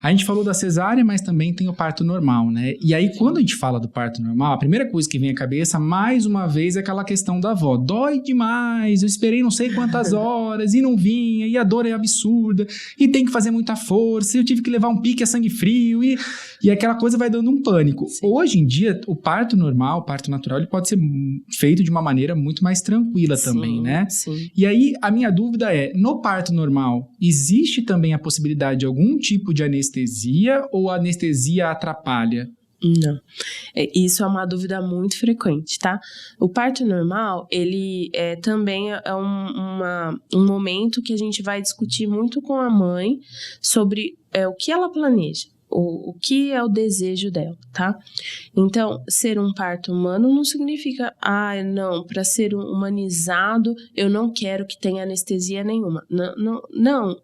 A gente falou da cesárea, mas também tem o parto normal, né? E aí, quando a gente fala do parto normal, a primeira coisa que vem à cabeça, mais uma vez, é aquela questão da avó. Dói demais, eu esperei não sei quantas horas e não vinha, e a dor é absurda, e tem que fazer muita força, e eu tive que levar um pique a sangue frio, e aquela coisa vai dando um pânico. Sim. Hoje em dia, o parto normal, o parto natural, ele pode ser feito de uma maneira muito mais tranquila também, né? Sim. E aí, a minha dúvida é, no parto normal, existe também a possibilidade de algum tipo de anestesia ou a anestesia atrapalha? Não. Isso é uma dúvida muito frequente, tá? O parto normal, ele também é um momento que a gente vai discutir muito com a mãe sobre o que ela planeja. O que é o desejo dela, tá? Então, ser um parto humano não significa, não, para ser humanizado, eu não quero que tenha anestesia nenhuma. Não,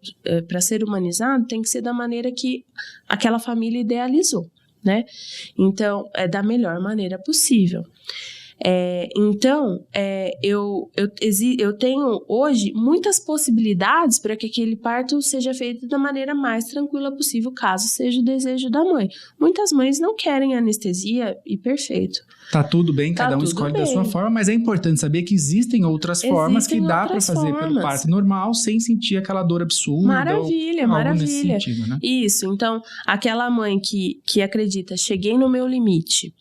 para ser humanizado tem que ser da maneira que aquela família idealizou, né? Então, é da melhor maneira possível. Eu tenho hoje muitas possibilidades para que aquele parto seja feito da maneira mais tranquila possível, caso seja o desejo da mãe. Muitas mães não querem anestesia e perfeito. Tá tudo bem, cada um escolhe da sua forma, mas é importante saber que existem outras formas que dá para fazer pelo parto normal sem sentir aquela dor absurda. Maravilha. Nesse sentido, né? Isso, então, aquela mãe que acredita, cheguei no meu limite,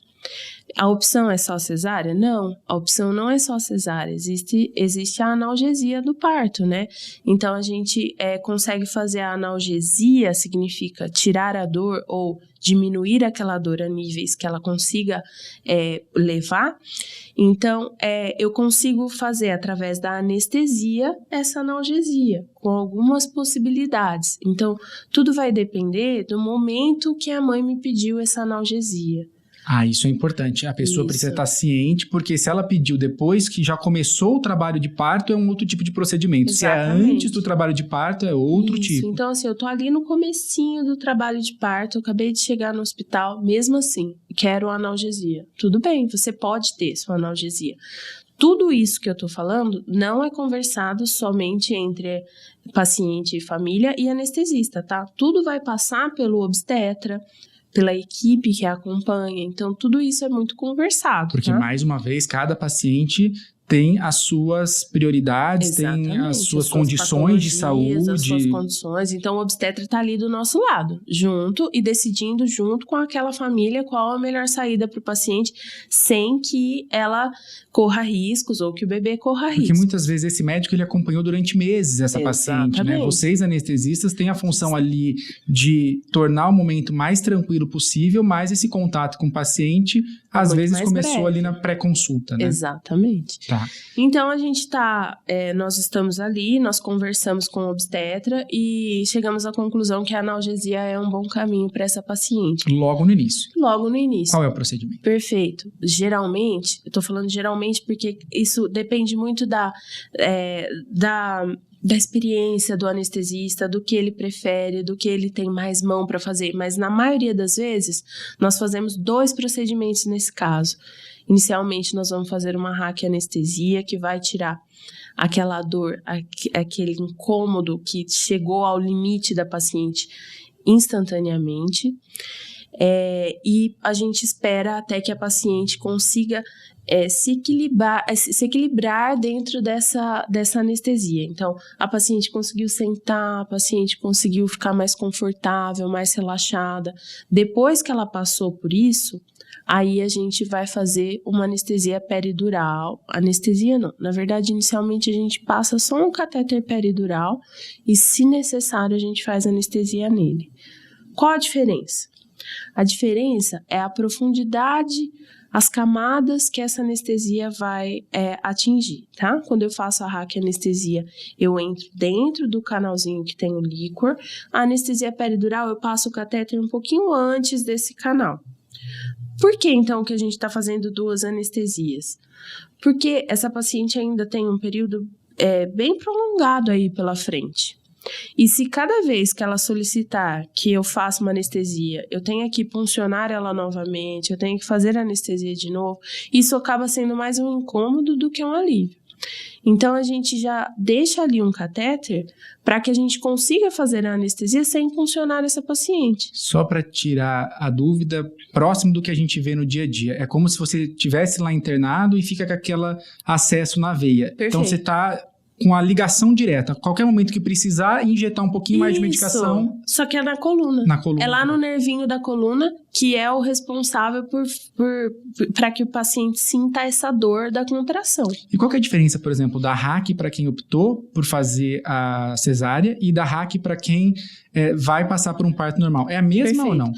a opção é só cesárea? Não, a opção não é só cesárea, existe a analgesia do parto, né? Então, a gente consegue fazer a analgesia, significa tirar a dor ou diminuir aquela dor a níveis que ela consiga levar. Então, eu consigo fazer através da anestesia essa analgesia, com algumas possibilidades. Então, tudo vai depender do momento que a mãe me pediu essa analgesia. Isso é importante. A pessoa precisa estar ciente, porque se ela pediu depois que já começou o trabalho de parto, é um outro tipo de procedimento. Exatamente. Se é antes do trabalho de parto, é outro tipo. Então, assim, eu tô ali no comecinho do trabalho de parto, eu acabei de chegar no hospital, mesmo assim, quero analgesia. Tudo bem, você pode ter sua analgesia. Tudo isso que eu tô falando não é conversado somente entre paciente e família e anestesista, tá? Tudo vai passar pelo obstetra, pela equipe que a acompanha. Então, tudo isso é muito conversado. Porque, mais uma vez, cada paciente tem as suas prioridades, tem as suas condições de saúde. As suas condições. Então, o obstetra está ali do nosso lado, junto e decidindo junto com aquela família qual a melhor saída para o paciente, sem que ela corra riscos ou que o bebê corra riscos. Porque muitas vezes esse médico ele acompanhou durante meses essa paciente, né? Vocês anestesistas têm a função ali de tornar o momento mais tranquilo possível, mas esse contato com o paciente às vezes começou breve. Ali na pré-consulta, né? Exatamente. Tá. Então, a gente nós estamos ali, nós conversamos com o obstetra e chegamos à conclusão que a analgesia é um bom caminho para essa paciente. Logo no início. Logo no início. Qual é o procedimento? Perfeito. Geralmente, eu tô falando geralmente porque isso depende muito da experiência do anestesista, do que ele prefere, do que ele tem mais mão para fazer. Mas na maioria das vezes, nós fazemos 2 procedimentos nesse caso. Inicialmente, nós vamos fazer uma raquianestesia que vai tirar aquela dor, aquele incômodo que chegou ao limite da paciente instantaneamente. E a gente espera até que a paciente consiga se equilibrar dentro dessa anestesia. Então, a paciente conseguiu sentar, a paciente conseguiu ficar mais confortável, mais relaxada. Depois que ela passou por isso, aí a gente vai fazer uma anestesia peridural. Anestesia não, na verdade, inicialmente a gente passa só um catéter peridural e, se necessário, a gente faz anestesia nele. Qual a diferença? A diferença é a profundidade, as camadas que essa anestesia vai atingir, tá? Quando eu faço a raquianestesia, eu entro dentro do canalzinho que tem o líquor. A anestesia peridural, eu passo o catéter um pouquinho antes desse canal. Por que, então, que a gente está fazendo 2 anestesias? Porque essa paciente ainda tem um período bem prolongado aí pela frente. E se cada vez que ela solicitar que eu faça uma anestesia, eu tenho que puncionar ela novamente, eu tenho que fazer a anestesia de novo, isso acaba sendo mais um incômodo do que um alívio. Então, a gente já deixa ali um catéter para que a gente consiga fazer a anestesia sem funcionar essa paciente. Só para tirar a dúvida, próximo do que a gente vê no dia a dia. É como se você estivesse lá internado e fica com aquele acesso na veia. Perfeito. Então, você está com a ligação direta. A qualquer momento que precisar, injetar um pouquinho mais de medicação. Só que é na coluna. Na coluna. É lá no nervinho da coluna que é o responsável para que o paciente sinta essa dor da contração. E qual que é a diferença, por exemplo, da RAC para quem optou por fazer a cesárea e da RAC para quem vai passar por um parto normal? É a mesma Perfeito. ou não?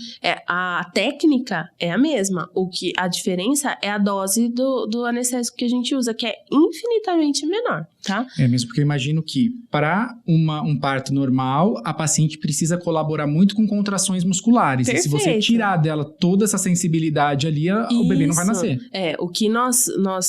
A técnica é a mesma. A diferença é a dose do anestésico que a gente usa, que é infinitamente menor, tá? É mesmo, porque eu imagino que para um parto normal, a paciente precisa colaborar muito com contrações musculares. Perfeito. E se você tirar dela toda essa sensibilidade ali, o bebê não vai nascer. O que nós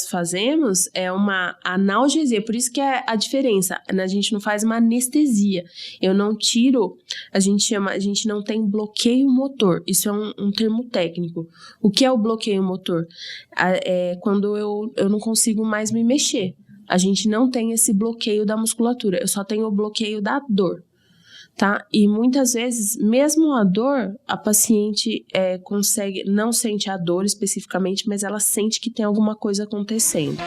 fazemos é uma analgesia, por isso que é a diferença. A gente não faz uma anestesia. Eu não tiro, a gente não tem bloqueio motor. Isso é um termo técnico. O que é o bloqueio motor? É quando eu não consigo mais me mexer. A gente não tem esse bloqueio da musculatura, eu só tenho o bloqueio da dor. Tá? E muitas vezes, mesmo a dor, a paciente não sente a dor especificamente, mas ela sente que tem alguma coisa acontecendo.